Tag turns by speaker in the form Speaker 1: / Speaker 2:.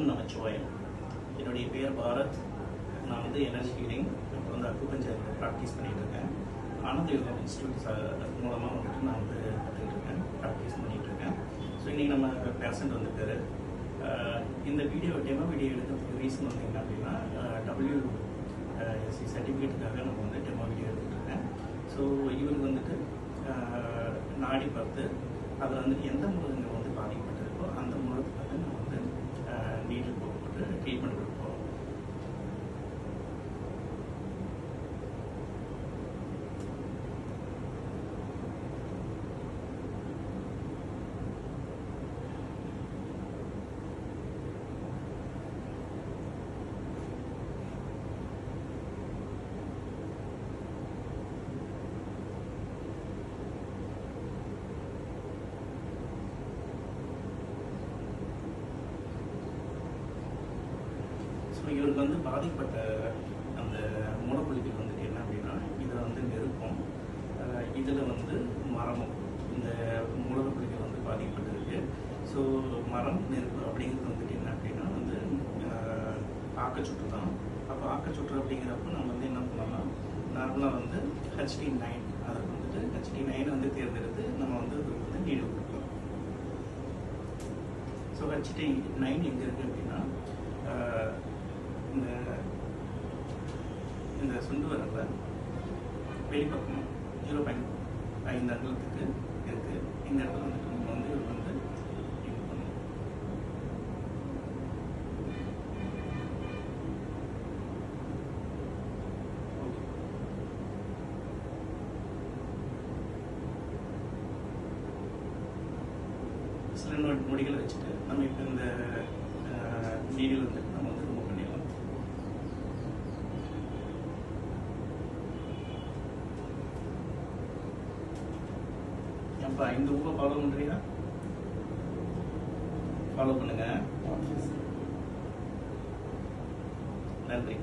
Speaker 1: ஓம் நமச்சிவாயம். என்னுடைய பேர் பாரத். நான் வந்து எனர்ஜி ஹீலிங் அப்புறம் வந்து அக்குபஞ்சர் ப்ராக்டிஸ் பண்ணிகிட்டு இருக்கேன். ஆனந்த யோகா இன்ஸ்டியூட் மூலமாக வந்துட்டு நான் வந்து கற்றுக்கிட்டு இருக்கேன், ப்ராக்டிஸ் பண்ணிகிட்டு இருக்கேன். ஸோ இன்றைக்கி நம்ம பேஷண்ட் வந்துருக்காரு. இந்த வீடியோ எடுக்கிறதுக்கு ரீசன் வந்து என்ன அப்படின்னா, WSC சர்டிஃபிகேட்டுக்காக நம்ம வந்து டெமோ வீடியோ எடுத்துகிட்டு இருக்கேன். ஸோ இவருக்கு வந்துட்டு நாடி பார்த்து அதில் வந்து எந்த முருகங்கள் வந்து பாதிக்கப்பட்டிருக்கோ அந்த முருகத்துக்கு வந்து நம்ம வந்து நீடில் போட்டு ட்ரீட்மெண்ட் கொடுப்போம். ஸோ இவருக்கு வந்து பாதிப்பட்ட அந்த மூலக்குழிகள் வந்துட்டு என்ன அப்படின்னா, இதில் வந்து நெருப்பம், இதில் வந்து மரமும், இந்த மூலக்குழிகள் வந்து பாதிக்கப்பட்டிருக்கு. ஸோ மரம் நெருப்பு அப்படிங்கிறது வந்துட்டு என்ன அப்படின்னா வந்து ஆக்கச்சுற்று தான். அப்போ ஆக்கச்சுற்று அப்படிங்கிறப்ப நம்ம வந்து என்ன பண்ணலாம், நார்மலாக வந்து HD9 அதுக்கு வந்துட்டு HD9 வந்து தேர்ந்தெடுத்து நம்ம வந்து அதுக்கு வந்து நீடில் கொடுக்கலாம். ஸோ HD9 எங்கே இருக்குது அப்படின்னா, இந்த சுண்டு வரல வெளிப்பக்கம் 0.5 அகலத்துக்கு இருக்கு. இந்த இடத்துல வந்துட்டு நம்ம வந்து இது வந்து யூஸ் பண்ணணும். சில நொடிகளை வச்சுட்டு நம்ம இப்போ இந்த நீடில் வந்து நம்ம வந்து ரிமூவ் பண்ணிடலாம். அப்போ இந்த ஊரை ஃபாலோ பண்ணுறியா? ஃபாலோ பண்ணுங்க. நன்றி.